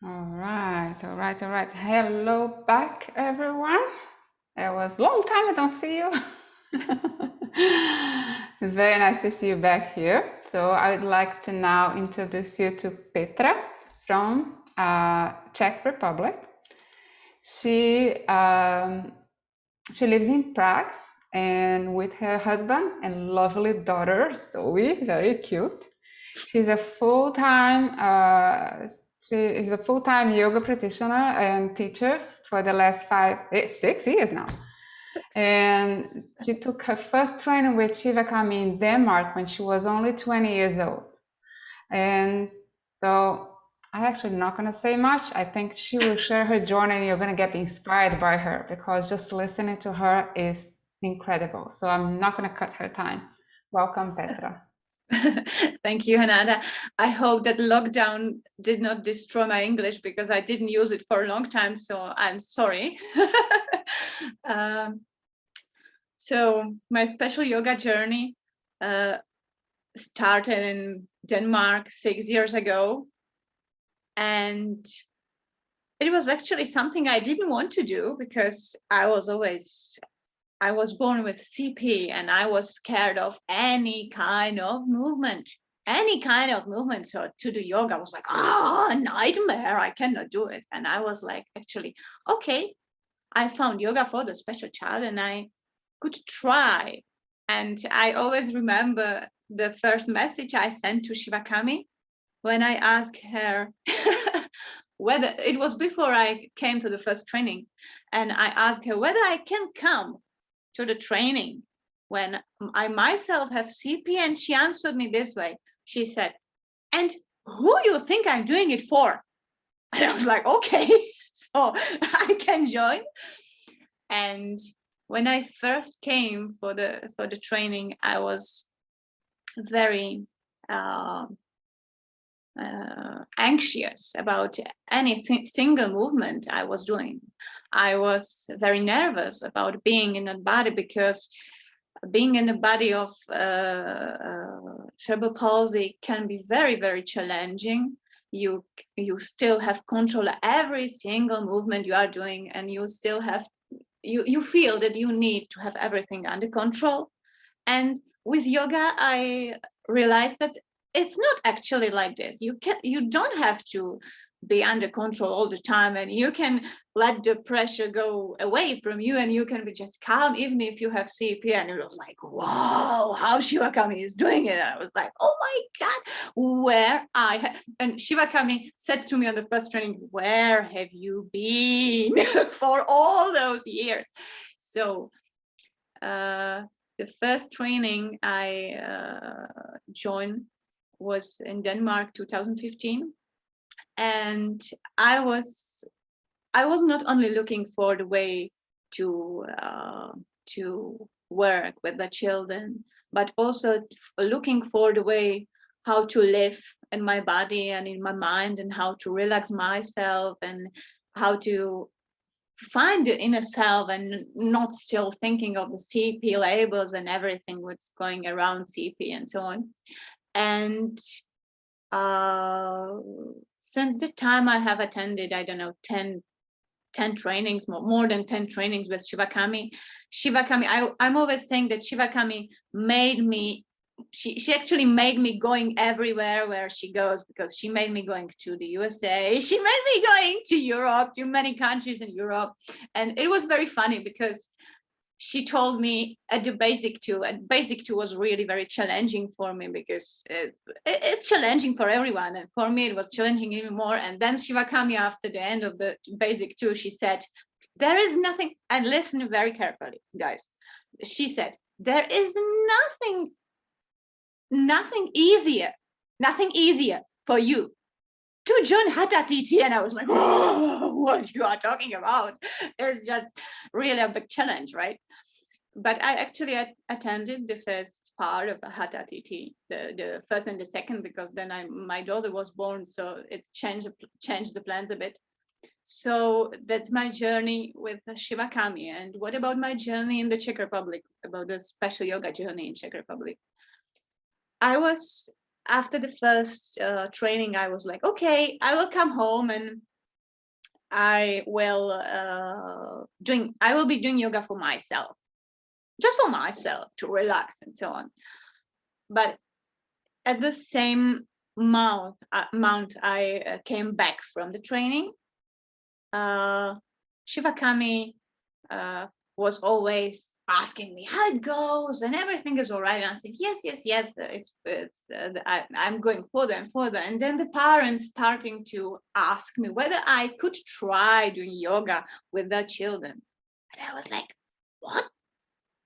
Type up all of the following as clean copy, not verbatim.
All right, all right, all right. Hello back, everyone. It was a long time I don't see you. It's very nice to see you back here. So I would like to now introduce you to Petra from Czech Republic. She lives in Prague and with her husband and lovely daughter Zoe, very cute. She's a full-time she is a full-time yoga practitioner and teacher for the last 6 years now. And she took her first training with Shivakami in Denmark when she was only 20 years old. And so I'm actually not going to say much. I think she will share her journey and you're going to get inspired by her because just listening to her is incredible. So I'm not going to cut her time. Welcome, Petra. Thank you, Hanada. I hope that lockdown did not destroy my English because I didn't use it for a long time, so I'm sorry. So my special yoga journey started in Denmark 6 years ago, and it was actually something I didn't want to do because I was born with CP and I was scared of any kind of movement. So to do yoga, I was like, nightmare, I cannot do it. And I was like, actually, okay, I found yoga for the special child and I could try. And I always remember the first message I sent to Shivakami when I asked her whether, it was before I came to the first training, and I asked her whether I can come to the training when I myself have CP, and she answered me this way. She said, and who you think I'm doing it for? And I was like, okay, so I can join. And when I first came for the training, I was very anxious about any single movement I was doing. I was very nervous about being in a body because being in the body of cerebral palsy can be very, very challenging. You still have control of every single movement you are doing, and you still have you feel that you need to have everything under control. And with yoga, I realized that it's not actually like this. You don't have to be under control all the time, and you can let the pressure go away from you, and you can be just calm even if you have CP. And it was like, wow, how Shivakami is doing it. And I was like, oh my God, and Shivakami said to me on the first training, where have you been for all those years? So the first training I joined was in Denmark 2015, and I was not only looking for the way to work with the children, but also looking for the way how to live in my body and in my mind, and how to relax myself, and how to find the inner self and not still thinking of the CP labels and everything what's going around CP and so on. And since the time I have attended, I don't know, 10 trainings, more than 10 trainings with Shivakami. I'm always saying that Shivakami made me, she actually made me going everywhere where she goes, because she made me going to the USA, she made me going to Europe, to many countries in Europe. And it was very funny because she told me at the basic two, and basic two was really very challenging for me because it's challenging for everyone, and for me it was challenging even more. And then Shivakami, after the end of the basic two, she said, there is nothing, and listen very carefully, guys. She said, there is nothing easier for you to join Hatha TT. And I was like, oh, what you are talking about? It's just really a big challenge, right? But I actually attended the first part of Hatha TT, the first and the second, because then my daughter was born, so it changed the plans a bit. So that's my journey with Shivakami. And what about my journey in the Czech Republic, about the special yoga journey in Czech Republic? I was after the first training, I was like, okay, I will come home and I will be doing yoga for myself, just for myself to relax and so on. But at the same month I came back from the training, Shivakami was always asking me how it goes and everything is all right. And I said, yes, I'm going further and further. And then the parents starting to ask me whether I could try doing yoga with their children. And I was like, what?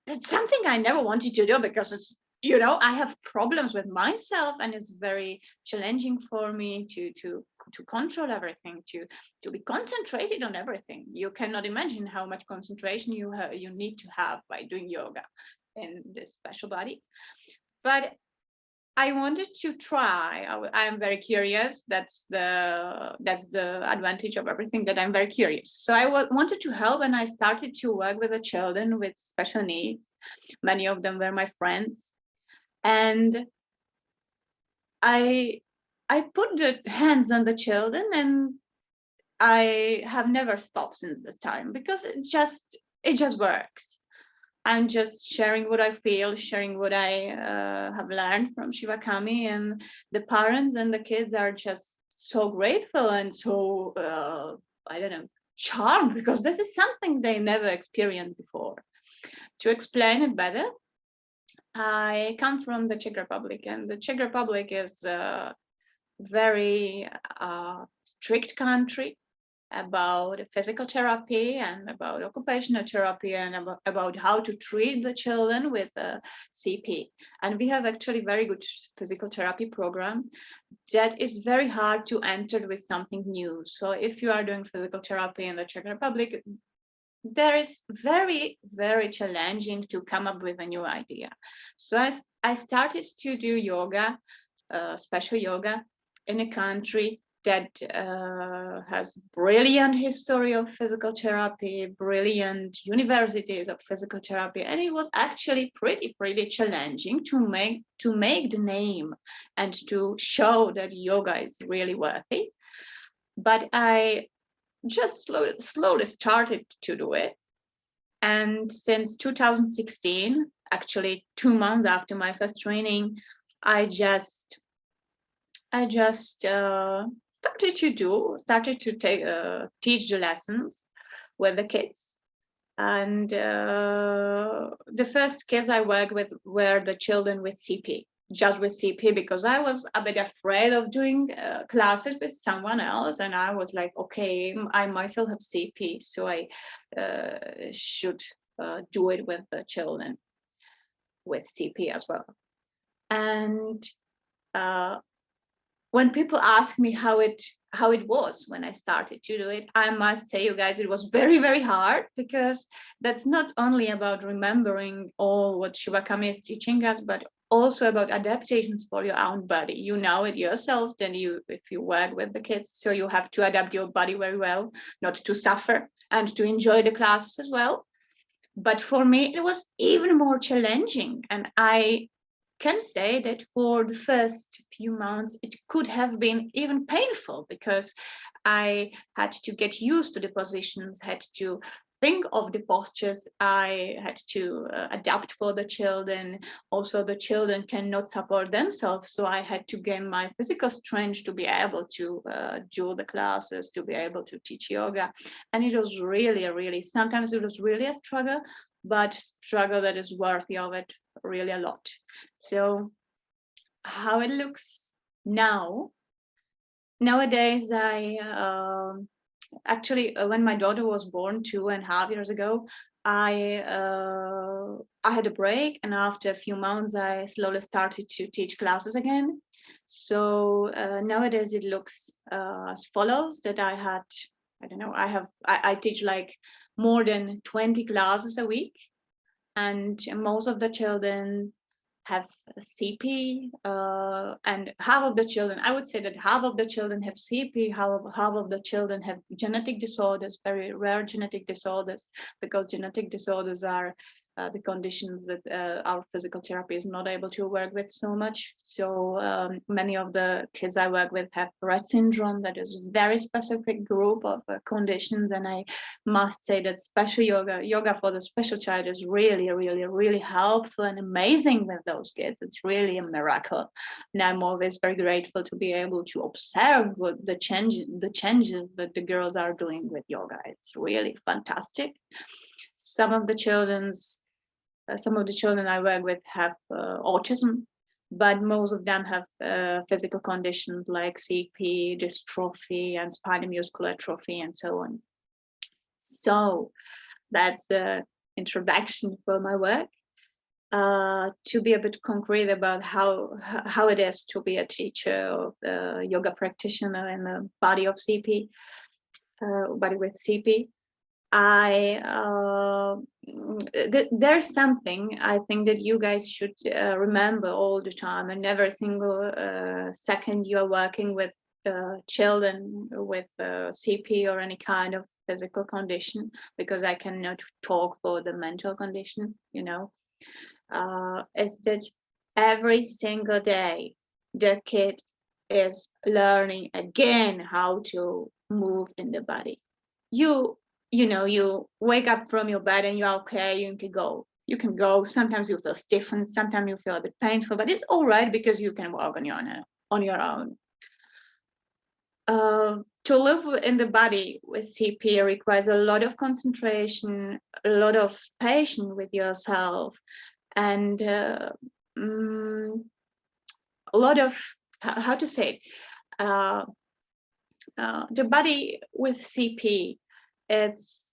That's something I never wanted to do, because it's, I have problems with myself, and it's very challenging for me to control everything, to be concentrated on everything. You cannot imagine how much concentration you need to have by doing yoga in this special body. But I wanted to try. I am very curious. That's the advantage of everything, that I'm very curious. So I wanted to help, and I started to work with the children with special needs. Many of them were my friends, and I put the hands on the children, and I have never stopped since this time, because it just works. I'm just sharing what I feel, sharing what I have learned from Shivakami, and the parents and the kids are just so grateful and so, charmed, because this is something they never experienced before. To explain it better, I come from the Czech Republic, and the Czech Republic is a very strict country about physical therapy and about occupational therapy and about how to treat the children with CP. And we have actually very good physical therapy program that is very hard to enter with something new. So if you are doing physical therapy in the Czech Republic, there is very, very challenging to come up with a new idea. So I started to do yoga, special yoga, in a country that has brilliant history of physical therapy, brilliant universities of physical therapy, and it was actually pretty challenging to make the name and to show that yoga is really worthy. But I just slowly started to do it, and since 2016, actually 2 months after my first training, I just started to teach the lessons with the kids. And the first kids I worked with were the children with CP, just with CP, because I was a bit afraid of doing classes with someone else. And I was like, okay, I myself have CP, so I should do it with the children with CP as well. And when people ask me how it was when I started to do it, I must say, you guys, it was very, very hard, because that's not only about remembering all what Shivakami is teaching us, but also about adaptations for your own body. You know it yourself, then if you work with the kids, so you have to adapt your body very well, not to suffer, and to enjoy the classes as well. But for me, it was even more challenging, and I can say that for the first few months, it could have been even painful, because I had to get used to the positions, had to think of the postures, I had to adapt for the children. Also, the children cannot support themselves, so I had to gain my physical strength to be able to do the classes, to be able to teach yoga. And it was really, sometimes it was really a struggle, but struggle that is worthy of it really a lot. So how it looks now, nowadays, I actually, when my daughter was born 2.5 years ago, I had a break, and after a few months I slowly started to teach classes again. So nowadays it looks as follows, that I had, I teach like more than 20 classes a week, and most of the children have CP, and half of the children, I would say that half of the children have CP, half of the children have genetic disorders, very rare genetic disorders, because genetic disorders are the conditions that our physical therapy is not able to work with so much. So many of the kids I work with have Rett syndrome. That is a very specific group of conditions. And I must say that special yoga for the special child is really, really, really helpful and amazing with those kids. It's really a miracle. And I'm always very grateful to be able to observe what the changes that the girls are doing with yoga. It's really fantastic. Some of the children I work with have autism, but most of them have physical conditions like CP, dystrophy, and spinal muscular atrophy, and so on. So that's the introduction for my work. To be a bit concrete about how it is to be a teacher or a yoga practitioner in the body of CP, body with CP. There's something I think that you guys should remember all the time, and every single second you are working with children with CP or any kind of physical condition, because I cannot talk for the mental condition, you know, is that every single day the kid is learning again how to move in the body. You know, you wake up from your bed and you're okay, you can go. You can go. Sometimes you feel stiffened, sometimes you feel a bit painful, but it's all right because you can walk on your own. To live in the body with CP requires a lot of concentration, a lot of patience with yourself, and a lot of, how to say it, the body with CP, it's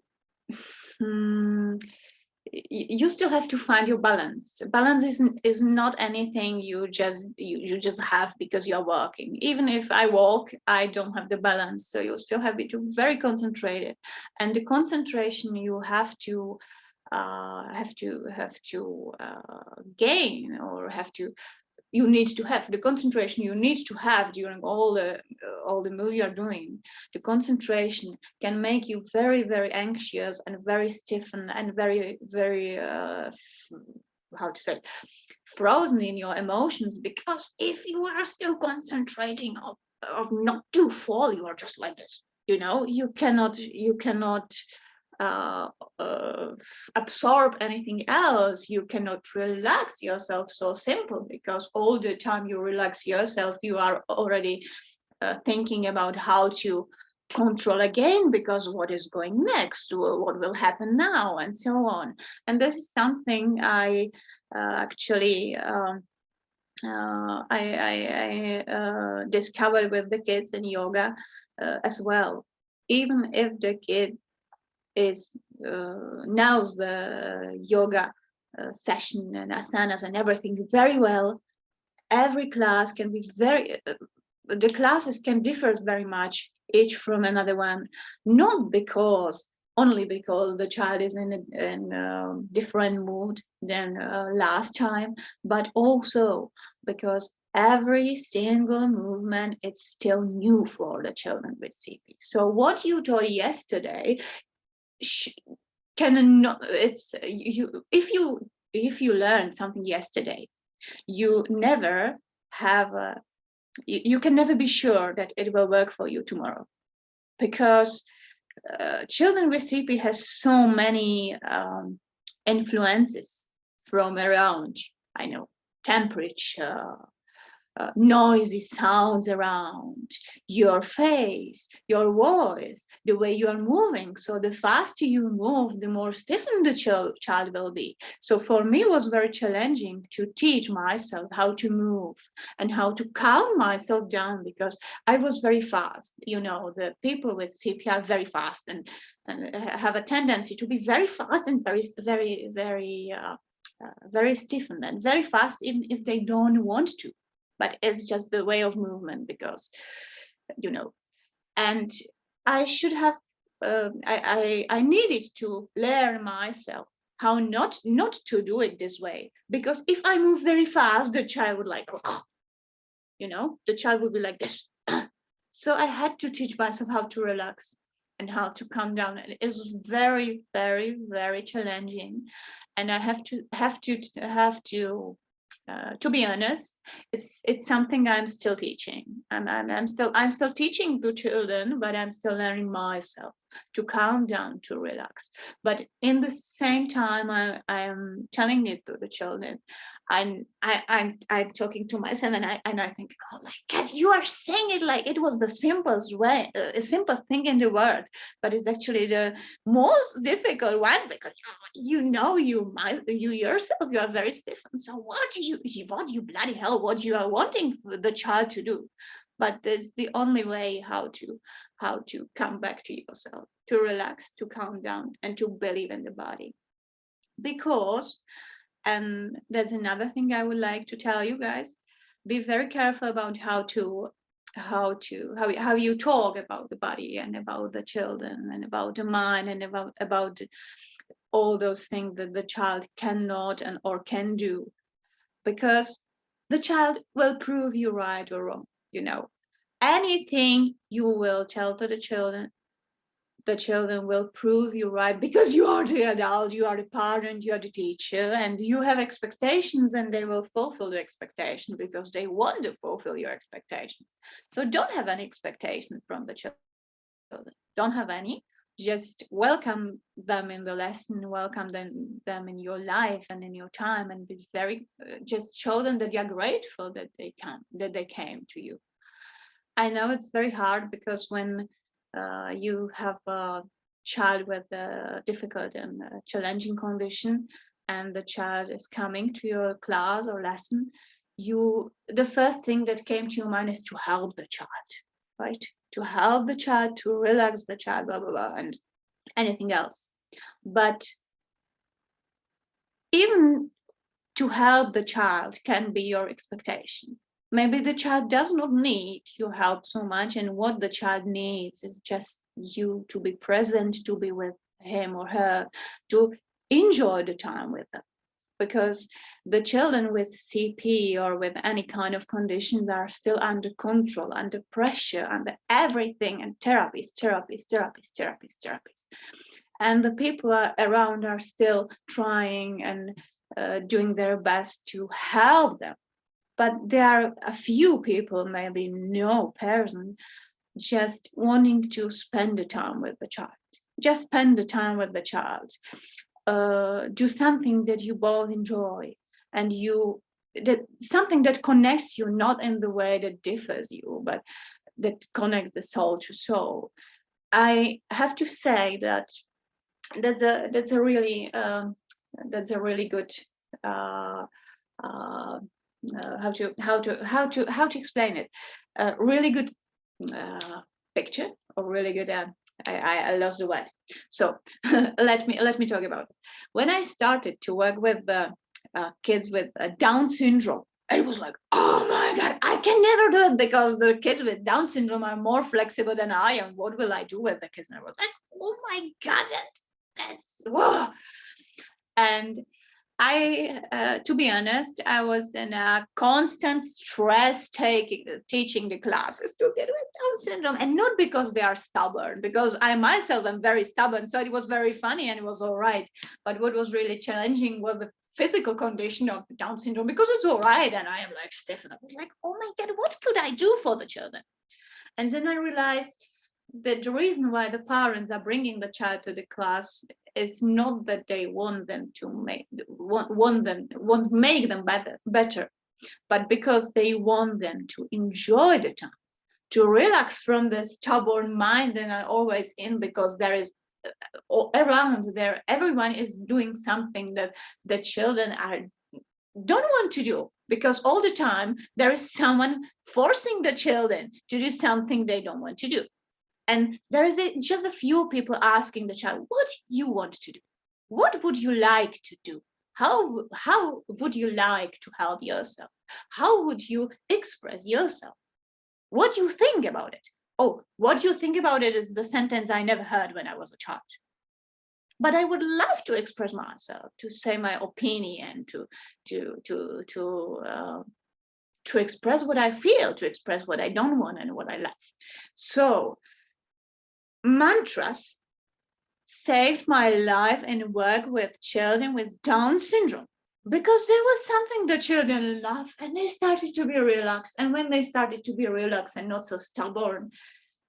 you still have to find your balance. Balance is not anything you just have because you're walking. Even if I walk, I don't have the balance, so you still have to be very concentrated, and the concentration you have to gain, or you need to have the concentration you need to have during all the move you're doing. The concentration can make you very, very anxious and very stiffen and very, very how to say, frozen in your emotions, because if you are still concentrating of not to fall, you are just like this, you know. You cannot absorb anything else. You cannot relax yourself so simple, because all the time you relax yourself, you are already thinking about how to control again, because what is going next, what will happen now, and so on. And this is something I actually discovered with the kids in yoga as well. Even if the kid knows the yoga session and asanas and everything very well, every class can be the classes can differ very much, each from another one, not only because the child is in a different mood than last time, but also because every single movement, it's still new for the children with CP. So what you taught yesterday if you learn something yesterday, you can never be sure that it will work for you tomorrow, because children with CP has so many influences from around. I know, temperature, noisy sounds around, your face, your voice, the way you are moving. So the faster you move, the more stiffened the child will be. So for me, it was very challenging to teach myself how to move and how to calm myself down, because I was very fast. You know, the people with CP are very fast and have a tendency to be very fast and very, very, very, very stiffened and very fast, even if they don't want to. But it's just the way of movement, because, you know, and I should have, I needed to learn myself how not to do it this way, because if I move very fast, the child would like, you know, the child would be like this. So I had to teach myself how to relax. and how to calm down. And it was very, very, very challenging. And I have to be honest, it's something I'm still teaching. I'm still teaching to children, but I'm still learning myself to calm down, to relax. But in the same time, I am telling it to the children, and I'm talking to myself, and I think, oh my God, you are saying it like it was the simplest way, a simple thing in the world, but it's actually the most difficult one, because you yourself, you are very stiff. And so what you bloody hell, what you are wanting the child to do? But it's the only way how to come back to yourself, to relax, to calm down, and to believe in the body. Because, and that's another thing I would like to tell you guys, be very careful about how you talk about the body and about the children and about the mind and about all those things that the child cannot or can do, because the child will prove you right or wrong. Anything you will tell to the children will prove you right, because you are the adult, you are the parent, you are the teacher, and you have expectations, and they will fulfill the expectations because they want to fulfill your expectations. So don't have any expectations from the children. Don't have any. Just welcome them in the lesson, welcome them in your life and in your time, and be very, just show them that you're grateful that they came to you. I know it's very hard, because when you have a child with a difficult and challenging condition, and the child is coming to your class or lesson, the first thing that came to your mind is to help the child, right? To help the child, to relax the child, blah, blah, blah, and anything else. But even to help the child can be your expectation. Maybe the child does not need your help so much, and what the child needs is just you to be present, to be with him or her, to enjoy the time with them. Because the children with CP or with any kind of conditions are still under control, under pressure, under everything, and therapies. And the people around are still trying and doing their best to help them. But there are a few people, maybe no person, just wanting to spend the time with the child. Just spend the time with the child. Do something that you both enjoy, and something that connects you, not in the way that differs you, but that connects the soul to soul. I have to say that that's a really good how to explain it, really good picture, or really good I lost the word. So let me talk about it. When I started to work with the kids with Down syndrome, it was like, oh my God, I can never do it, because the kids with Down syndrome are more flexible than I am. What will I do with the kids? And I was like, oh my God, that's whoa. And I, to be honest, I was in a constant stress teaching the classes to kids with Down syndrome, and not because they are stubborn, because I myself am very stubborn. So it was very funny and it was all right. But what was really challenging was the physical condition of the Down syndrome, because it's all right, and I am like stiff, and I was like, oh my God, what could I do for the children? And then I realized that the reason why the parents are bringing the child to the class is not that they want them to make them better, but because they want them to enjoy the time, to relax from the stubborn mind and are always in, because there is around there, everyone is doing something that the children don't want to do, because all the time there is someone forcing the children to do something they don't want to do. And there is just a few people asking the child, what you want to do? What would you like to do? How would you like to help yourself? How would you express yourself? What do you think about it? Oh, what you think about it is the sentence I never heard when I was a child. But I would love to express myself, to say my opinion, to express what I feel, to express what I don't want and what I like. So mantras saved my life in work with children with Down syndrome, because there was something the children loved and they started to be relaxed. And when they started to be relaxed and not so stubborn,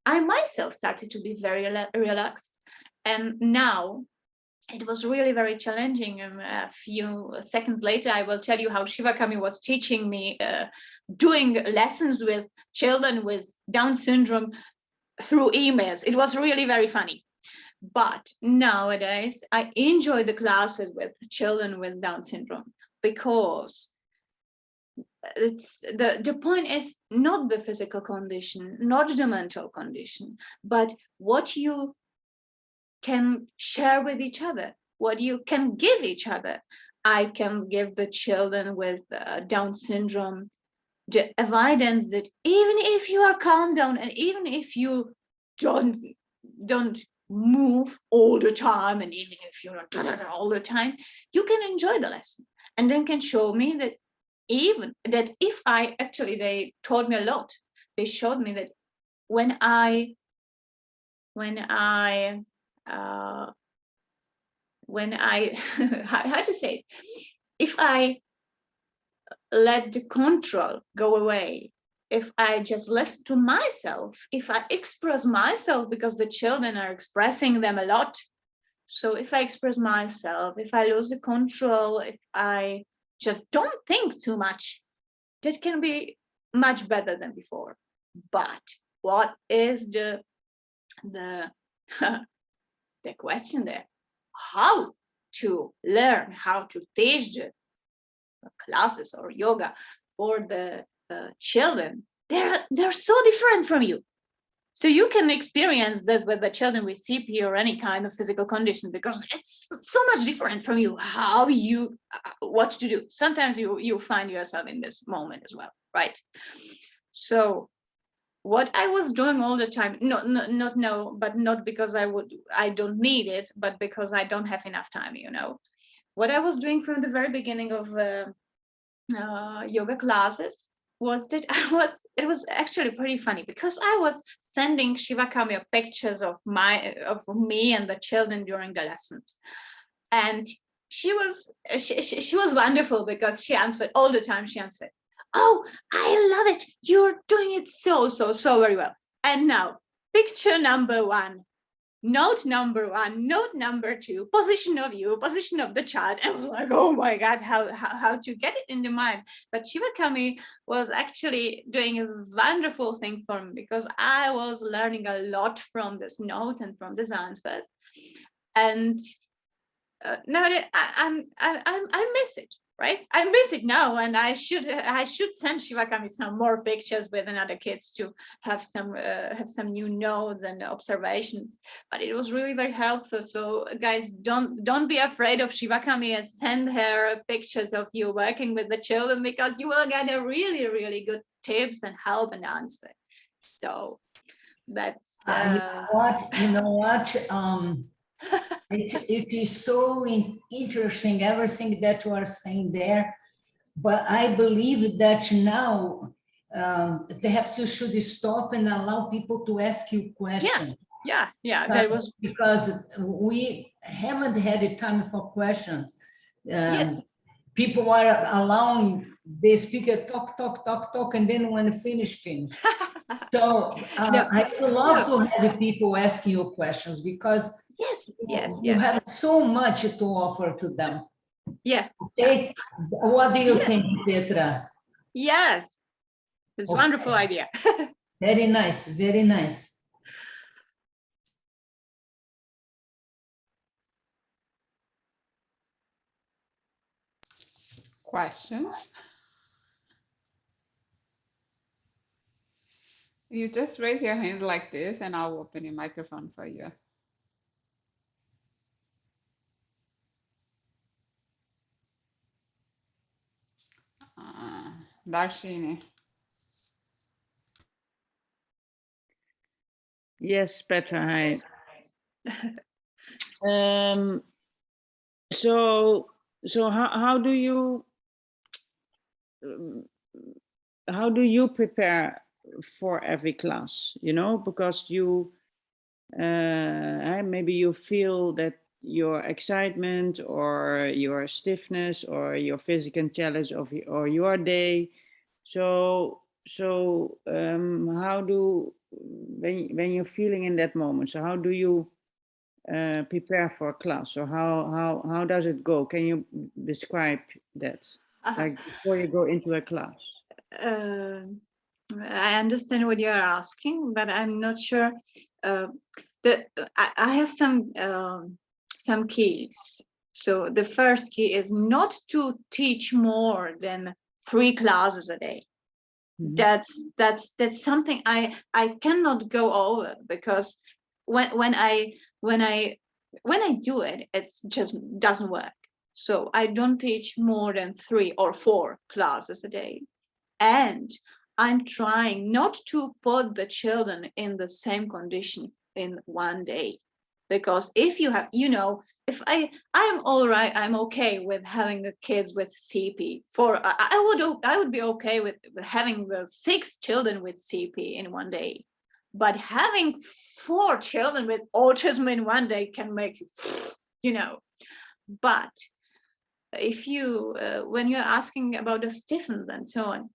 I myself started to be very relaxed. And now it was really very challenging. A few seconds later, I will tell you how Shivakami was teaching me doing lessons with children with Down syndrome through emails. It was really very funny. But nowadays, I enjoy the classes with children with Down syndrome, because it's the point is not the physical condition, not the mental condition, but what you can share with each other, what you can give each other. I can give the children with Down syndrome the evidence that even if you are calm down and even if you don't move all the time, and even if you're not all the time, you can enjoy the lesson, and then can show me that even that if I actually, they taught me a lot. They showed me that when I how to say it, if I let the control go away, if I just listen to myself, if I express myself, because the children are expressing them a lot. So if I express myself, if I lose the control, if I just don't think too much, that can be much better than before. But what is the the question there? How to learn, how to teach the classes or yoga for the children? They're so different from you. So you can experience this with the children with CP or any kind of physical condition, because it's so much different from you, how you, what to do. Sometimes you find yourself in this moment as well, right? So what I was doing all the time, but not because I don't need it, but because I don't have enough time, you know. What I was doing from the very beginning of yoga classes was that it was actually pretty funny, because I was sending Shivakami pictures of me and the children during the lessons, and she was wonderful, because she answered all the time. She answered, "Oh, I love it, you're doing it so very well." And now picture number one, note number one, note number two, position of you, position of the child. And I was like, oh my God, how to get it in the mind. But Shivakami was actually doing a wonderful thing for me, because I was learning a lot from this notes and from these answers. And now I miss it, right? I miss it now, and I should send Shivakami some more pictures with another kids to have some new notes and observations. But it was really very helpful. So guys, don't be afraid of Shivakami, and send her pictures of you working with the children, because you will get a really good tips and help and answer. So that's you know what it is so interesting, everything that you are saying there, but I believe that now perhaps you should stop and allow people to ask you questions. Yeah, that was because we haven't had the time for questions. Yes. People are allowing the speaker talk, and then when finish. So I would love to have people asking you questions, because you have so much to offer to them. Yeah. Okay. What do you think, Petra? Yes, it's a wonderful idea. Very nice, very nice. Questions? You just raise your hand like this, and I'll open your microphone for you. Darshini. Yes, Petra, hi. So how do you prepare for every class, you know, because you maybe you feel that your excitement or your stiffness or your physical challenge or your day. So how do, when you're feeling in that moment, so how do you prepare for a class? So how does it go? Can you describe that? Like before you go into a class? I understand what you're asking, but I'm not sure. I have some keys. So the first key is not to teach more than 3 classes a day. Mm-hmm. That's something I cannot go over, because when I do it, it's just doesn't work. So I don't teach more than 3 or 4 classes a day. And I'm trying not to put the children in the same condition in one day, because if you have, if I'm all right, I'm okay with having the kids with CP. I would be okay with having the 6 children with CP in one day, but having 4 children with autism in one day can make you, But if you, when you're asking about the stiffness and so on,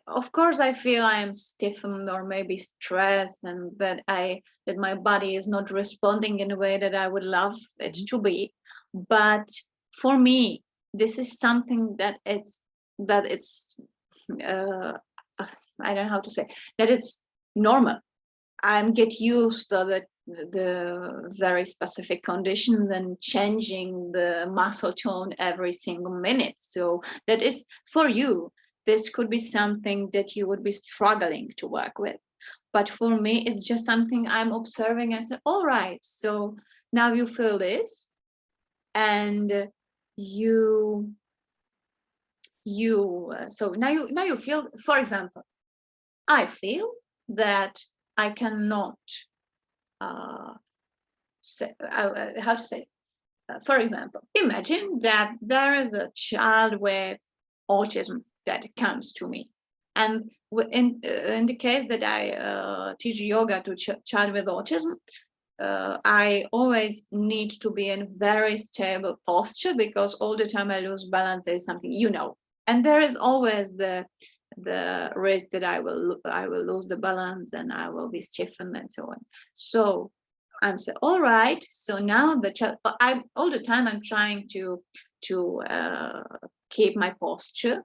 of course I feel I am stiffened or maybe stressed, and that my body is not responding in a way that I would love it to be. But for me, this is something that it's I don't know how to say, that it's normal. I'm get used to the very specific conditions and changing the muscle tone every single minute. So that is, for you, this could be something that you would be struggling to work with. But for me, it's just something I'm observing. I said, all right, so now you feel this, and so now you feel, for example, I feel that I cannot how to say, for example, imagine that there is a child with autism that comes to me, and in the case that I teach yoga to child with autism, I always need to be in very stable posture, because all the time I lose balance. There is something, and there is always the risk that I will lose the balance and I will be stiffened and so on. So I'm saying, all right, so now the child, all the time I'm trying to keep my posture.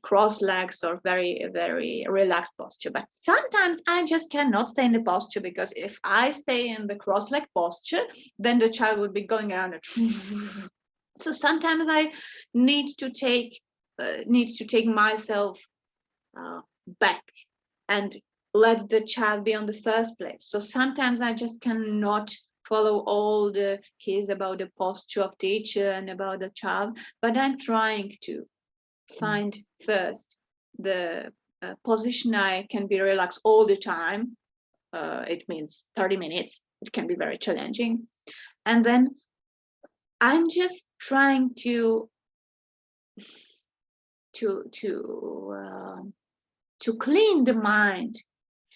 Cross legs or very, very relaxed posture. But sometimes I just cannot stay in the posture, because if I stay in the cross leg posture, then the child will be going around. So sometimes I need to take myself back and let the child be on the first place. So sometimes I just cannot follow all the keys about the posture of teacher and about the child, but I'm trying to find first the position I can be relaxed all the time. It means 30 minutes. It can be very challenging. And then I'm just trying to clean the mind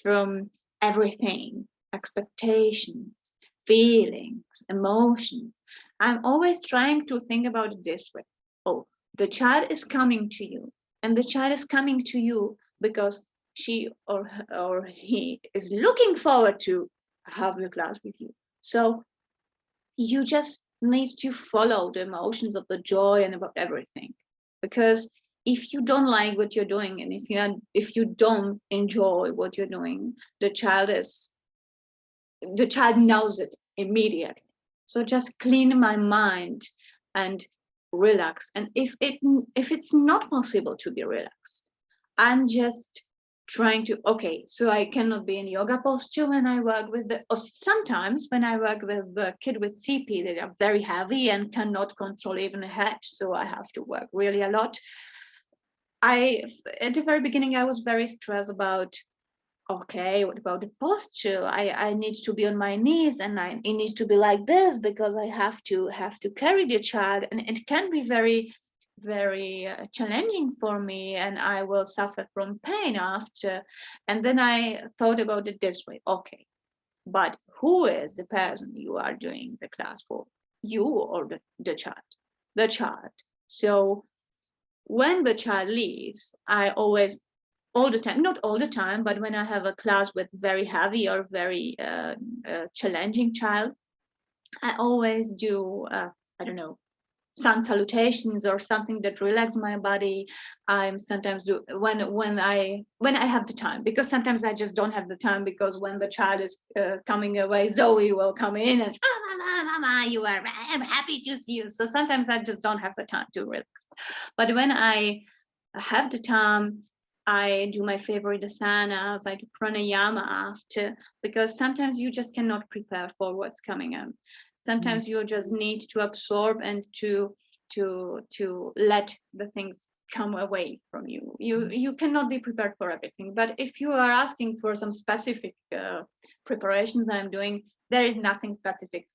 from everything, expectations, feelings, emotions. I'm always trying to think about it this way. Oh, the child is coming to you, and the child is coming to you because she or he is looking forward to have the class with you. So you just need to follow the emotions of the joy and about everything, because if you don't like what you're doing, and if you don't enjoy what you're doing, the child knows it immediately. So just clean my mind and relax. And if it's not possible to be relaxed, I'm just trying to, okay, so I cannot be in yoga posture when I work with or sometimes when I work with the kid with CP, they are very heavy and cannot control even a head, so I have to work really a lot. At the very beginning, I was very stressed about, okay, what about the posture? I need to be on my knees, and it needs to be like this, because I have to carry the child, and it can be very, very challenging for me, and I will suffer from pain after. And then I thought about it this way: okay, but who is the person you are doing the class for? You or the child? The child. So when the child leaves, I always, all the time, not all the time, but when I have a class with very heavy or very challenging child, I always do, I don't know, sun salutations or something that relax my body. I'm sometimes do when I have the time, because sometimes I just don't have the time, because when the child is coming away, Zoe will come in and mama, you are, I'm happy to see you. So sometimes I just don't have the time to relax. But when I have the time, I do my favorite asanas, I do pranayama after, because sometimes you just cannot prepare for what's coming up. Sometimes you just need to absorb and to let the things come away from you. You cannot be prepared for everything. But if you are asking for some specific preparations I'm doing, there is nothing specific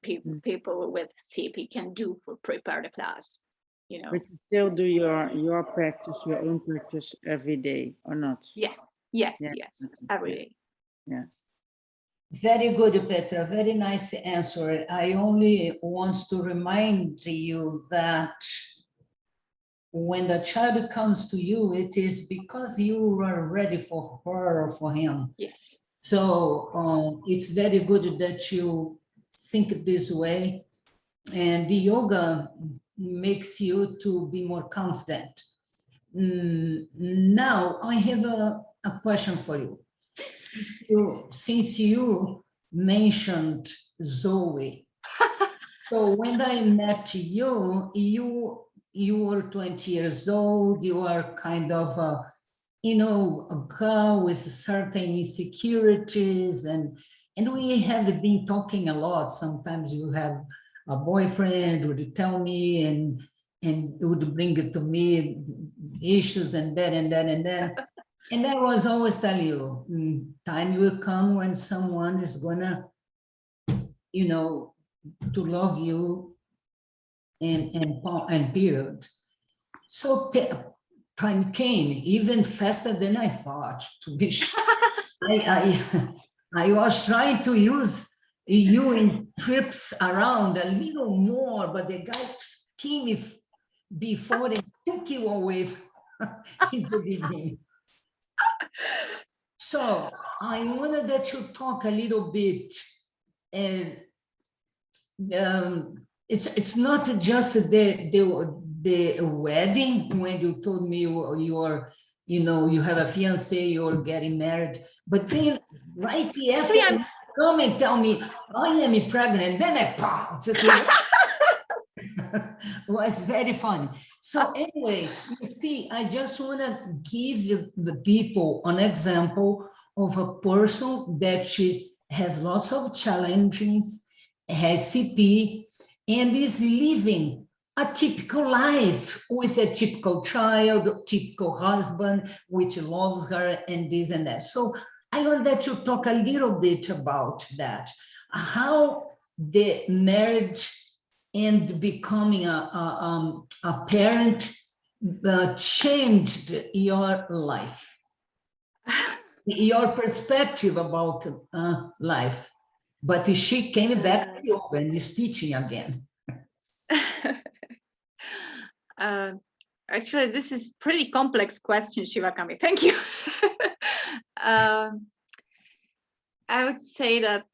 people with CP can do for prepare the class. You know. But you still do your practice, your own practice every day, or not? Yes, every day. Yeah. Very good, Petra. Very nice answer. I only want to remind you that when the child comes to you, it is because you are ready for her or for him. Yes. So it's very good that you think this way, and the yoga makes you to be more confident. Now I have a question for you. Since you mentioned Zoe, so when I met you, you were 20 years old, you are kind of a girl with certain insecurities, and we have been talking a lot. Sometimes you have a boyfriend would tell me, and would bring it to me issues and that and that and that. And I was always telling you, time will come when someone is gonna, to love you, and period. So time came even faster than I thought. To be sure, I was trying to use you in trips around a little more, but the guy came before they took you away in the beginning. So I wanted that you talk a little bit, and it's not just the wedding when you told me you have a fiance, you're getting married, but then right after you come and tell me I am pregnant, then I just was very funny. So anyway, you see, I just want to give the people an example of a person that she has lots of challenges, has CP, and is living a typical life with a typical child, typical husband, which loves her, and this and that. So I want that you talk a little bit about that, how the marriage and becoming a parent changed your life, your perspective about life. But she came back to yoga and is teaching again. Actually, this is pretty complex question, Shivakami. Thank you. I would say that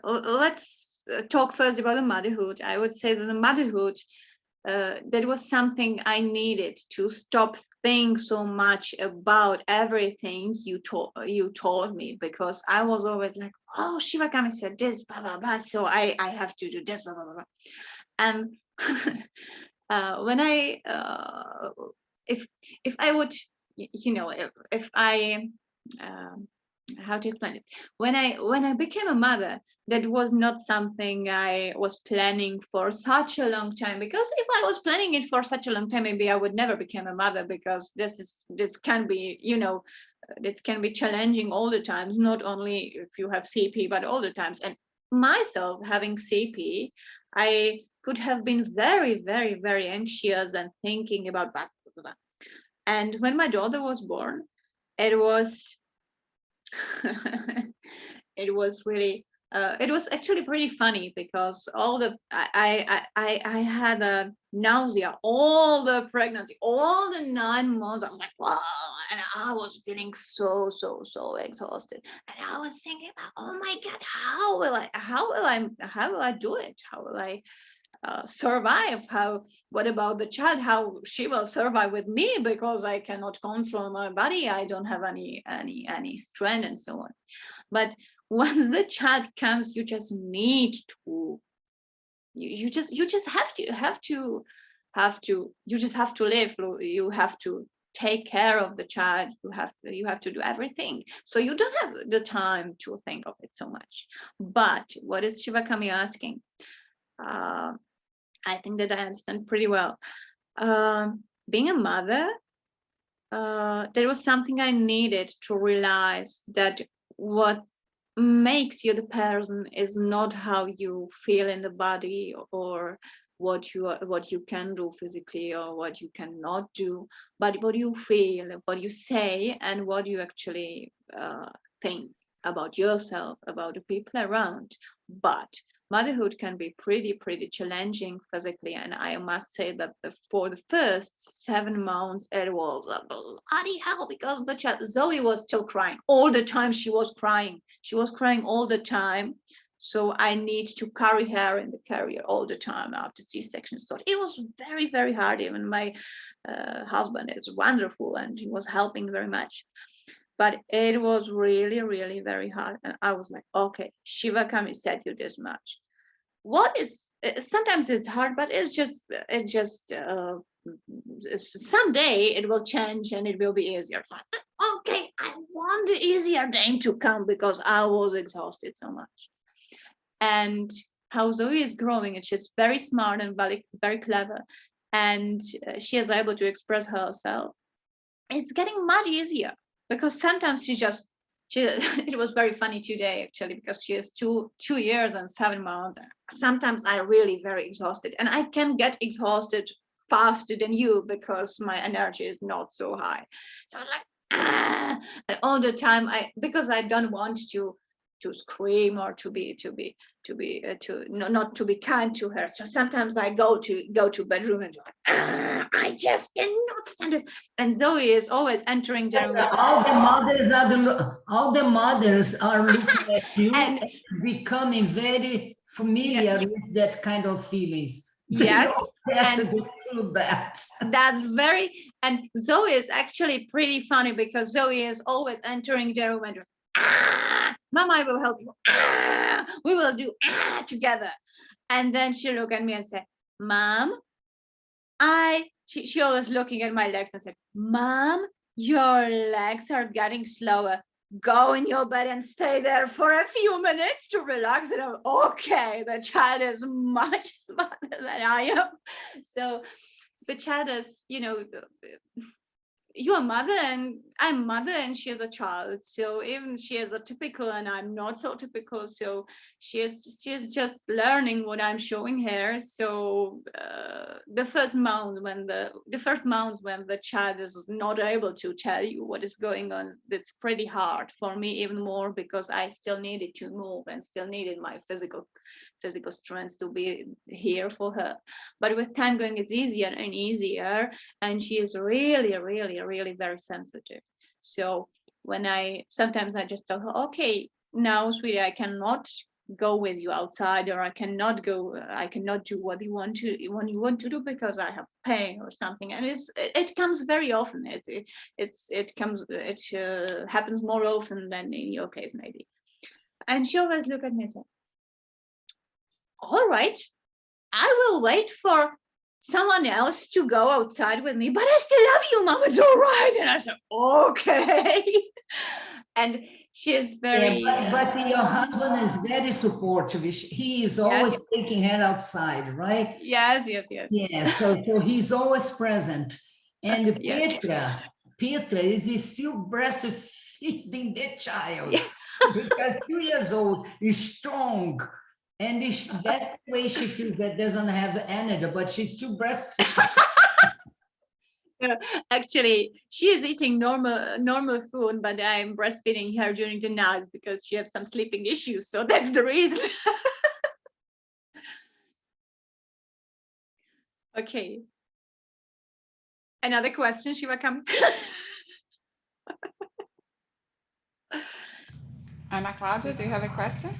let's talk first about the motherhood. I would say that the motherhood, that was something I needed to stop thinking so much about everything you told me, because I was always like, oh, Shivakami said this, blah, blah, blah, so I have to do this, blah, blah, blah, blah. And when I, if I would, if I, how to explain it? When I became a mother, that was not something I was planning for such a long time, because if I was planning it for such a long time, maybe I would never become a mother, because this can be, it can be challenging all the times, not only if you have CP, but all the times. And myself having CP, I could have been very, very, very anxious and thinking about blah, blah, blah. And when my daughter was born, it was it was really it was actually pretty funny, because all the I had a nausea all the pregnancy, all the 9 months. I was like, wow, and I was feeling so exhausted, and I was thinking, oh my God, how will I do it? How will I survive? What about the child? How she will survive with me, because I cannot control my body. I don't have any strength and so on. But once the child comes, you just need to, you just have to you just have to live. You have to take care of the child. You have to do everything. So you don't have the time to think of it so much. But what is Shivakami asking? I think that I understand pretty well. Being a mother, there was something I needed to realize, that what makes you the person is not how you feel in the body, or what you can do physically, or what you cannot do, but what you feel, what you say, and what you actually think about yourself, about the people around. But motherhood can be pretty challenging physically, and I must say that for the first 7 months it was a bloody hell, because the child Zoe was still crying all the time. She was crying all the time, so I need to carry her in the carrier all the time after C-section. So it was very hard. Even my husband is wonderful, and he was helping very much. But it was really very hard. And I was like, okay, Shivakami said you this much. What is, sometimes it's hard, but it just someday it will change and it will be easier. So, okay, I want the easier day to come, because I was exhausted so much. And how Zoe is growing, and she's very smart and very clever, and she is able to express herself. It's getting much easier, because sometimes it was very funny today, actually, because she is 2 years and 7 months. Sometimes I'm really very exhausted, and I can get exhausted faster than you, because my energy is not so high. So I'm like, and all the time, because I don't want to scream, or not to be kind to her. So sometimes I go to bedroom and I just cannot stand it. And Zoe is always entering the room. All the mothers are looking at you and becoming very familiar with that kind of feelings. Yes, and through that. That's and Zoe is actually pretty funny, because Zoe is always entering the room and Mama, I will help you. We will do together. And then she look at me and said, Mom, she always looking at my legs and said, Mom, your legs are getting slower. Go in your bed and stay there for a few minutes to relax. And I'm okay, the child is much smarter than I am. So the child is, you're a mother and I'm mother, and she is a child. So even she is a typical and I'm not so typical. So she is just learning what I'm showing her. So the first months when the child is not able to tell you what is going on, it's pretty hard for me, even more, because I still needed to move and still needed my physical strength to be here for her. But with time going, it's easier and easier, and she is really very sensitive. So sometimes I just tell her, okay, now sweetie, I cannot go with you outside, or I cannot do what you want to do, because I have pain or something. And it comes very often. It happens more often than in your case, maybe. And she always look at me and say, all right, I will wait for someone else to go outside with me, but I still love you, Mom. It's all right. And I said, okay. And she is very. Yeah, but your husband is very supportive. He is always taking her outside, right? Yes. Yeah, so he's always present. And Petra is still breastfeeding the child because 2 years old is strong. And that's the way she feels, that doesn't have energy, but she's still breastfeeding. Actually, she is eating normal food, but I'm breastfeeding her during the night because she has some sleeping issues. So that's the reason. Okay. Another question, Shiva, come. Ana Cláudia, do you have a question?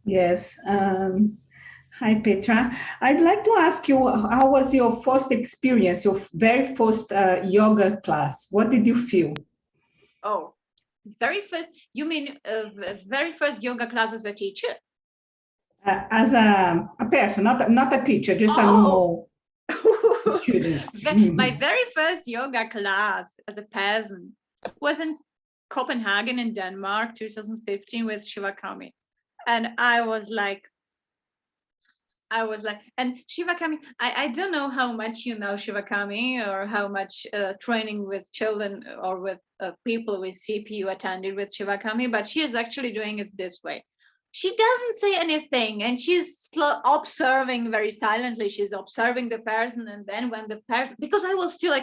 Yes. Hi, Petra. I'd like to ask you, how was your first experience, your very first yoga class? What did you feel? Oh, very first, you mean very first yoga class as a teacher? As a person, not a teacher, just a normal student. My very first yoga class as a person was in Copenhagen in Denmark, 2015 with Shivakami. And I was like, and Shivakami, I don't know how much you know Shivakami or how much training with children or with people with CP you attended with Shivakami, but she is actually doing it this way. She doesn't say anything and she's observing very silently. She's observing the person, and then when the person, because I was still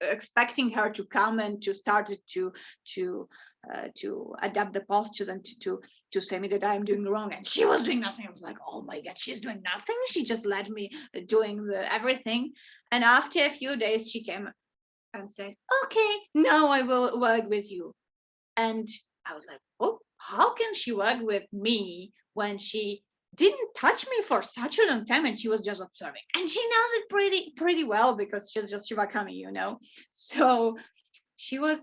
expecting her to come and to start to adapt the postures and to say me that I'm doing wrong, and she was doing nothing. I was like, oh my God, she's doing nothing. She just let me doing everything. And after a few days, she came and said, okay, now I will work with you. And I was like, oh, how can she work with me when she didn't touch me for such a long time and she was just observing? And she knows it pretty well because she's just Shivakami, you know. So Shivakami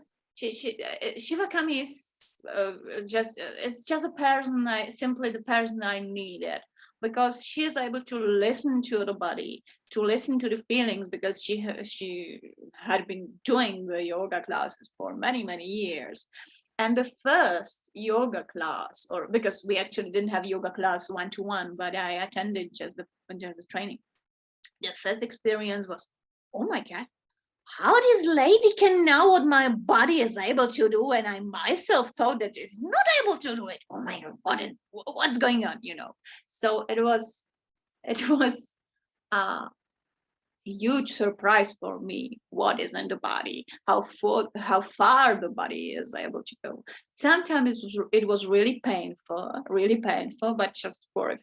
is it's just a person, simply the person I needed, because she is able to listen to the body, to listen to the feelings, because she had been doing the yoga classes for many years. And the first yoga class, or because we actually didn't have yoga class one-to-one, but I attended just the training. The first experience was, oh my God, how this lady can know what my body is able to do, and I myself thought that it's not able to do it. Oh my God, what's going on, you know? So it was a huge surprise for me. What is in the body? How far the body is able to go. Sometimes it was really painful, but just for a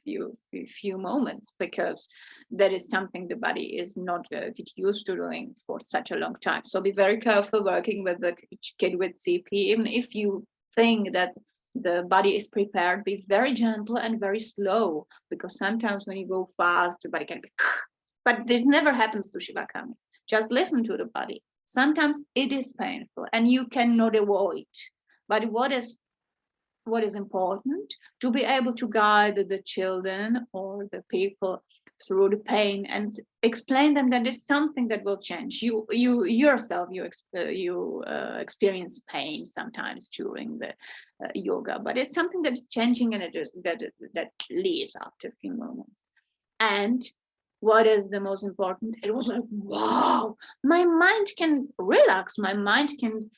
few moments, because that is something the body is not get used to doing for such a long time. So be very careful working with the kid with CP. Even if you think that the body is prepared, be very gentle and very slow, because sometimes when you go fast, the body can be. But this never happens to Shivakami. Just listen to the body. Sometimes it is painful and you cannot avoid. But what is important, to be able to guide the children or the people through the pain and explain them that it's something that will change. You yourself, you experience pain sometimes during the yoga, but it's something that is changing, and that leaves after a few moments. And what is the most important? It was like, wow, my mind can relax, my mind can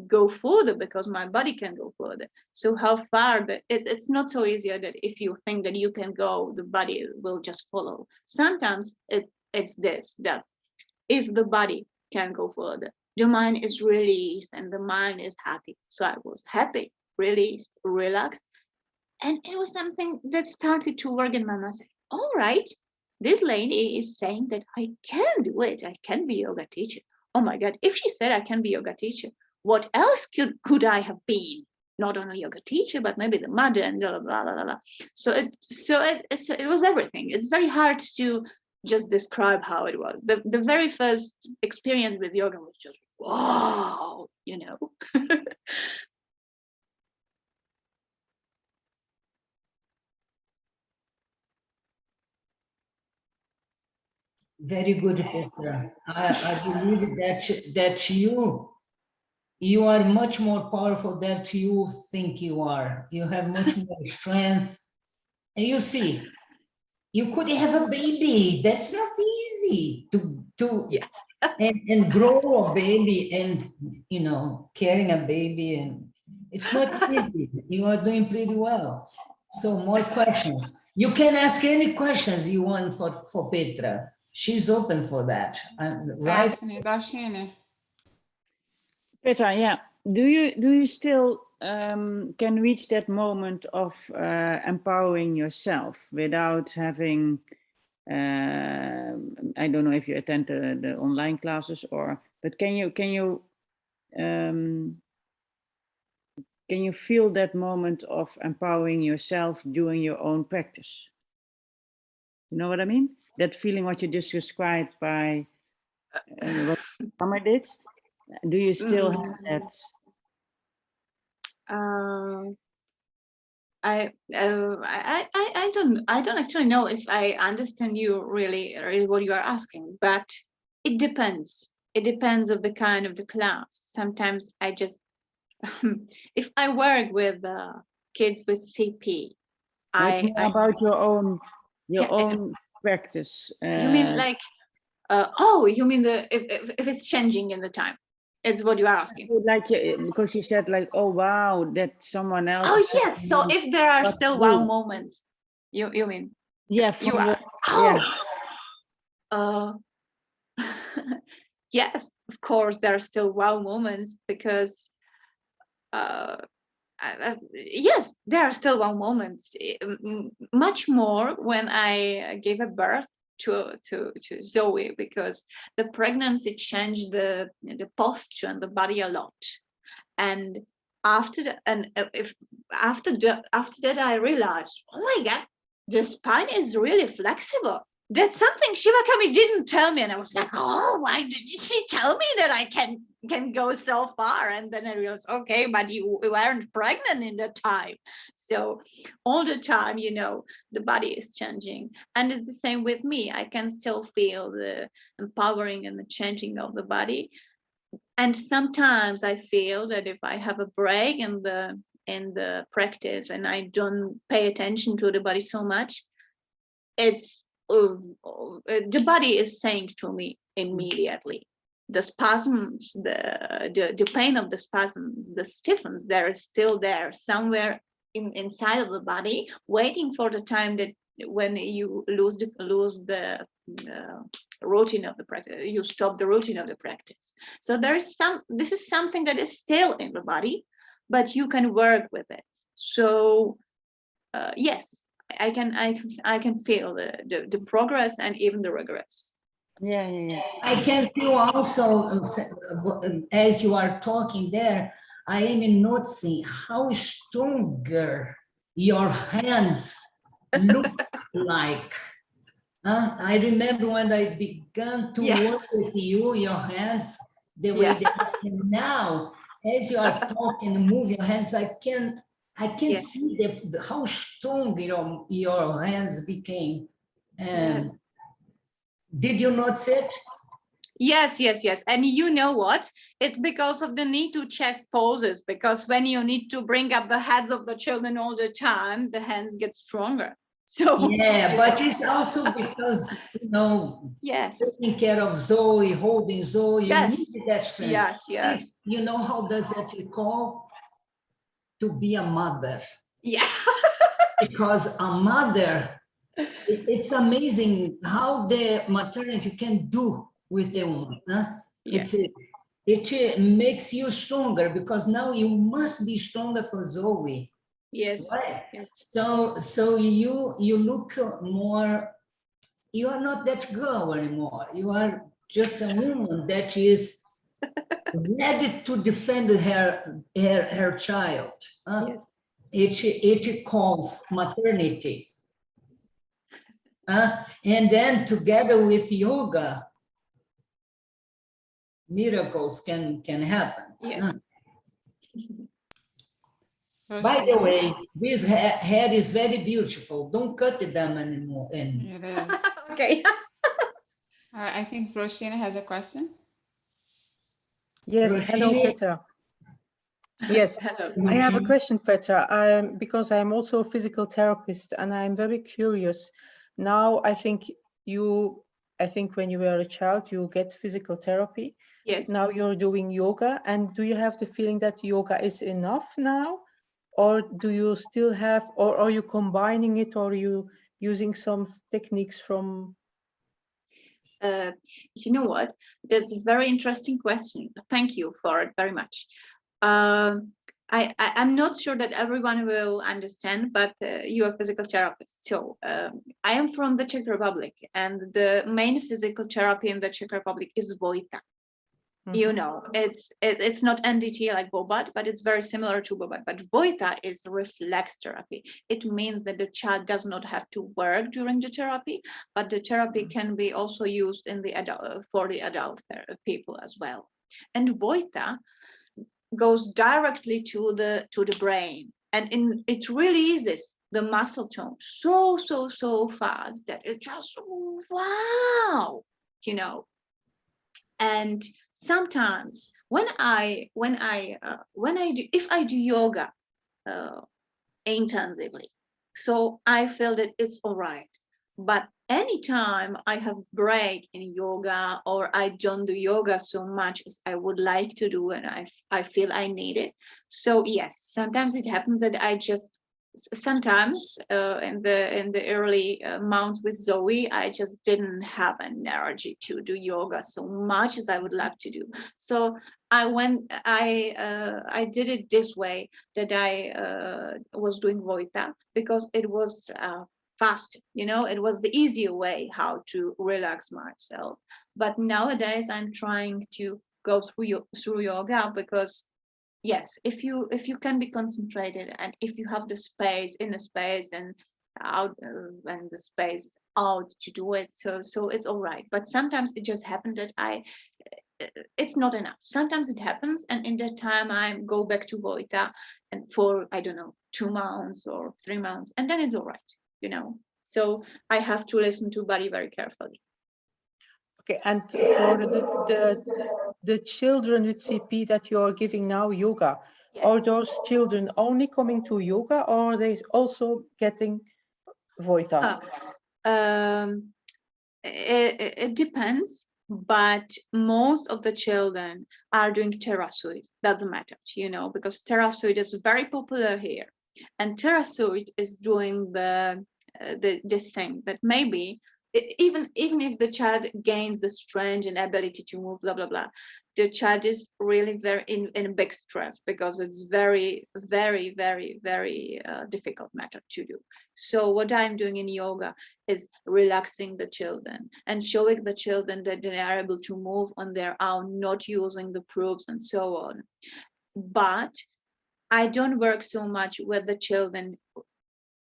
go further because my body can go further. So how far, it's not so easy that if you think that you can go, the body will just follow. Sometimes it's this, that if the body can go further, the mind is released and the mind is happy. So I was happy, released, relaxed. And it was something that started to work in my mind. All right, this lady is saying that I can do it. I can be a yoga teacher. Oh my God, if she said I can be a yoga teacher, what else could I have been? Not only yoga teacher, but maybe the mother and blah, blah, blah, blah. So it was everything. It's very hard to just describe how it was. The very first experience with yoga was just, wow, you know. Very good, Petra. I believe that you are much more powerful than you think you are. You have much more strength. And you see, you could have a baby. That's not easy to Yes. and grow a baby, and you know, carrying a baby, and it's not easy. You are doing pretty well. So more questions. You can ask any questions you want for Petra. She's open for that, right? Daphne, Dashini. Petra, yeah. Do you still can reach that moment of empowering yourself without having? I don't know if you attend the online classes but can you feel that moment of empowering yourself doing your own practice? You know what I mean? That feeling what you just described by what Summer did. Do you still have that? I don't actually know if I understand you really what you are asking, but it depends. It depends of the kind of the class. Sometimes I just if I work with kids with CP, It's more about your own practice. You mean like you mean if it's changing in the time? It's what you are asking. Like because you said like, oh wow, that someone else. Oh yes. So if there are still wow moments, you mean? Yeah. You are, yes, of course there are still wow moments because yes, there are still wow moments. Much more when I gave a birth to Zoe, because the pregnancy changed the posture and the body a lot. And after that, after that I realized, oh my God, the spine is really flexible. That's something Shivakami didn't tell me, and I was like, oh, why did she tell me that I can go so far? And then I realized, okay, but you weren't pregnant in that time. So all the time, you know, the body is changing, and it's the same with me. I can still feel the empowering and the changing of the body. And sometimes I feel that if I have a break in the practice and I don't pay attention to the body so much, it's the body is saying to me immediately. The spasms, the pain of the spasms, the stiffness, they're still there somewhere inside of the body, waiting for the time that when you lose the routine of the practice, you stop the routine of the practice. So this is something that is still in the body, but you can work with it. So yes, I can feel the progress and even the regrets. Yeah. I can feel also, as you are talking there, I am noticing how stronger your hands look like. I remember when I began to work with you, your hands, the way they are. Now, as you are talking and move your hands, I can see how strong your hands became. Did you notice it? Yes. And you know what? It's because of the knee to chest poses, because when you need to bring up the heads of the children all the time, the hands get stronger. So yeah, but it's also because, taking care of Zoe, holding Zoe, you need that strength. Yes. You know how does that call? To be a mother. Yeah. Because a mother, it's amazing how the maternity can do with the woman. It makes you stronger, because now you must be stronger for Zoe. Yes. Right? Yes. So you look more, you are not that girl anymore. You are just a woman that is ready to defend her child. Yes. It calls maternity. And then together with yoga, miracles can happen. Yes. By the way, this hair is very beautiful. Don't cut them anymore. It is. Okay. I think Roshina has a question. Yes, hello, Petra. Yes, Hello. I have a question, Petra. Because I'm also a physical therapist, and I'm very curious. Now, I think when you were a child, you get physical therapy. Yes. Now you're doing yoga, and do you have the feeling that yoga is enough now? or do you still have, or are you combining it, or are you using some techniques from? You know what? That's a very interesting question. Thank you for it very much. I'm not sure that everyone will understand, but you're a physical therapist. So I am from the Czech Republic, and the main physical therapy in the Czech Republic is Vojta. You know, it's not NDT like Bobat, but it's very similar to Bobat. But Vojta is reflex therapy. It means that the child does not have to work during the therapy, but the therapy can be also used in the adult for the adult people as well. And Vojta goes directly to the brain, and it releases the muscle tone so fast that it just wow, you know. And sometimes when I do yoga intensively, so I feel that it's all right. But anytime I have break in yoga, or I don't do yoga so much as I would like to do, and I feel I need it. So yes, sometimes it happens that I just sometimes in the early months with Zoe, I just didn't have an energy to do yoga so much as I would love to do. So I did it this way, that I was doing Vojta, because it was fast, you know, it was the easier way how to relax myself. But nowadays I'm trying to go through yoga, because yes, if you can be concentrated, and if you have the space, in the space and out, and the space out to do it, so it's all right. But sometimes it just happened that it's not enough. Sometimes it happens, and in that time I go back to Vojta, and for, I don't know, 2 months or 3 months, and then it's all right, you know. So I have to listen to body very carefully. Okay, and for the children with CP that you are giving now yoga, Yes. are those children only coming to yoga, or are they also getting Vojta? It depends, but most of the children are doing TerraSuite. Doesn't matter, you know, because TerraSuite is very popular here, and TerraSuite is doing this thing that maybe even if the child gains the strength and ability to move, blah blah blah, the child is really very in a big stress, because it's very difficult matter to do. So what I'm doing in yoga is relaxing the children and showing the children that they are able to move on their own, not using the props and so on. But I don't work so much with the children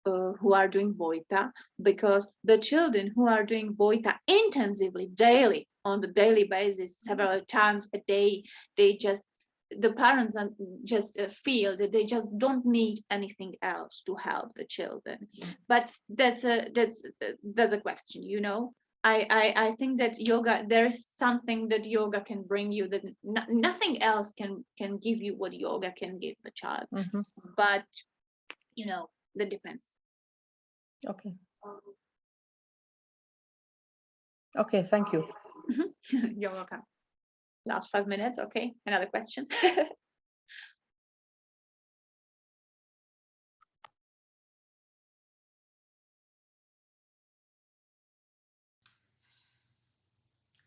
who are doing Vojta, because the children who are doing Vojta intensively daily, on the daily basis, several times a day, the parents just feel that they just don't need anything else to help the children. But that's a question, you know. I think that yoga, there's something that yoga can bring you that nothing else can give you what yoga can give the child. But you know, that depends. Okay. Okay, thank you. You're welcome. Last 5 minutes. Okay, another question.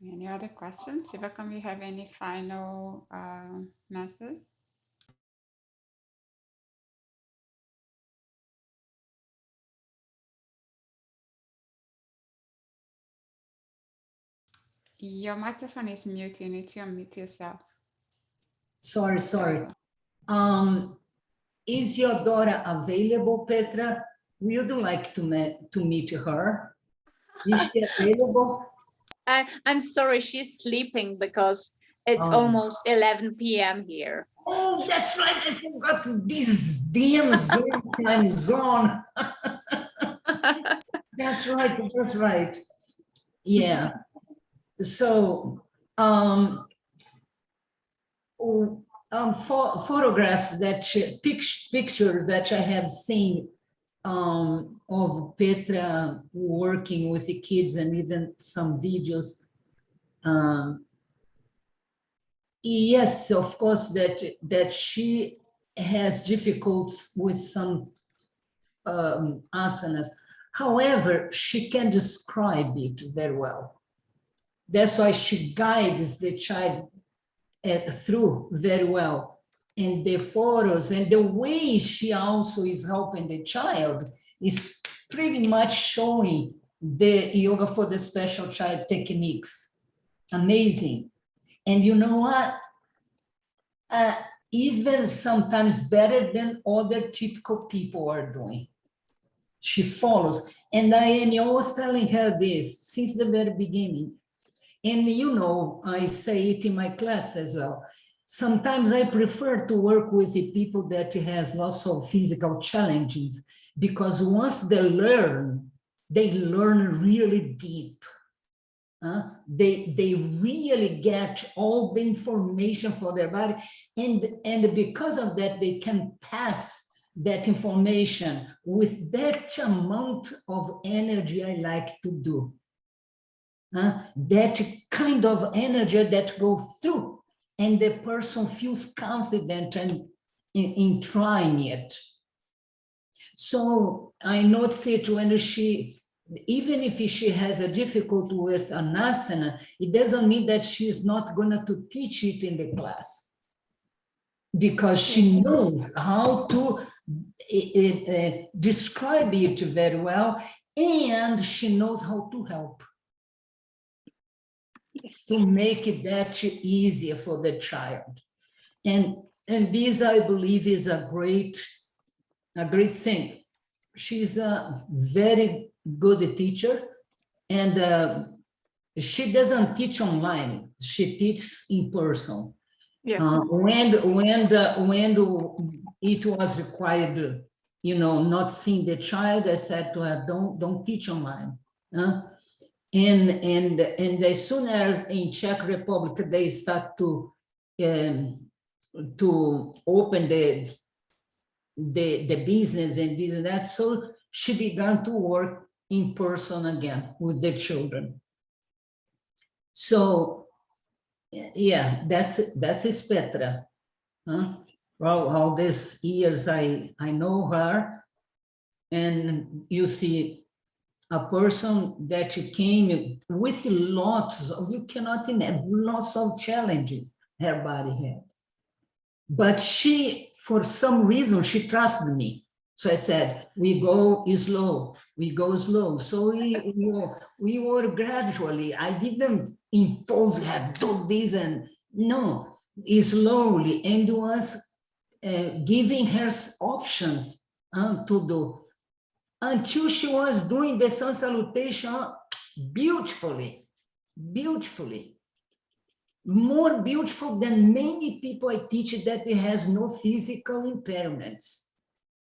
Any other questions? Shiva, can we have any final message? Your microphone is mute. You need to unmute yourself. Sorry. Is your daughter available, Petra? Would you like to meet her? Is she available? I'm sorry, she's sleeping because it's almost 11 p.m. here. Oh, that's right. I forgot this damn Zoom time zone. That's right. Yeah. So, photographs pictures that I have seen of Petra working with the kids, and even some videos. Yes, of course, that she has difficulties with some asanas. However, she can describe it very well. That's why she guides the child through very well. And the photos and the way she also is helping the child is pretty much showing the yoga for the special child techniques. Amazing. And you know what? Even sometimes better than other typical people are doing. She follows. And I am always telling her this since the very beginning. And you know, I say it in my class as well. Sometimes I prefer to work with the people that has lots of physical challenges, because once they learn really deep. They really get all the information for their body. And because of that, they can pass that information with that amount of energy I like to do. That kind of energy that goes through, and the person feels confident in trying it. So I notice it when she, even if she has a difficulty with an asana, it doesn't mean that she's not going to teach it in the class, because she knows how to describe it very well, and she knows how to help. Yes. To make it that easier for the child. And this, I believe, is a great thing. She's a very good teacher, and she doesn't teach online. She teaches in person. Yes. When it was required, you know, not seeing the child, I said to her, don't teach online. And as soon as in Czech Republic they start to open the business and this and that, so she began to work in person again with the children. So yeah, that's Petra. Well, all these years I know her, and you see a person that came with lots of, you cannot imagine, lots of challenges her body had. But she, for some reason, she trusted me. So I said, we go slow, we go slow. So we were gradually, I didn't impose her, do this and no, slowly, and was giving her options to do, until she was doing the sun salutation beautifully, beautifully. More beautiful than many people I teach that it has no physical impairments.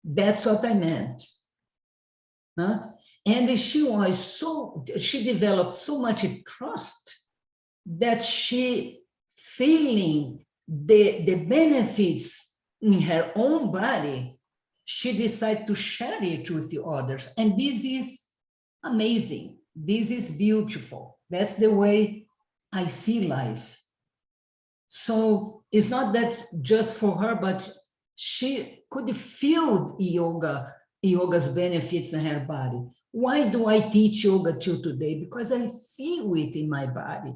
That's what I meant. And she developed so much trust that she feeling the benefits in her own body, she decided to share it with the others. And this is amazing. This is beautiful. That's the way I see life. So it's not that just for her, but she could feel yoga's benefits in her body. Why do I teach yoga till today? Because I feel it in my body.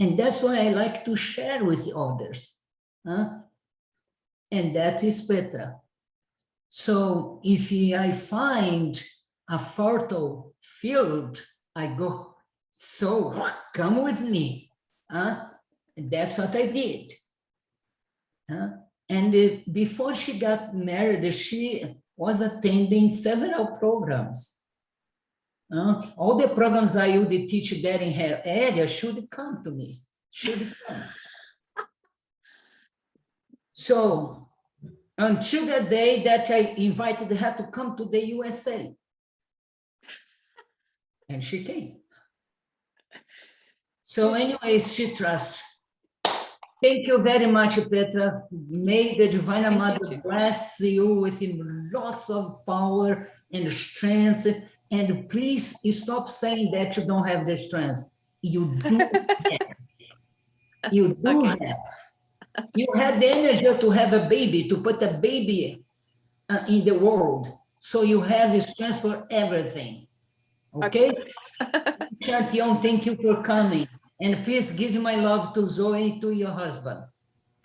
And that's why I like to share with the others. And that is Petra. So if I find a fertile field, I go, so come with me. That's what I did. And before she got married, she was attending several programs. All the programs I would teach there in her area should come to me, should come. So until the day that I invited her to come to the USA. And she came. So anyways, she trusts. Thank you very much, Petra. May the Divine Mother bless you with lots of power and strength. And please stop saying that you don't have the strength. You do have. You do have. You had the energy to have a baby, to put a baby in the world. So you have strength for everything. Okay? Chantion, thank you for coming. And please give my love to Zoe, to your husband.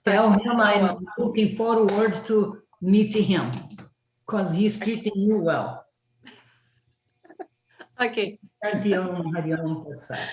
Tell him I'm looking forward to meet him because he's treating you well. Okay. Chantion, Hariom Tatsat.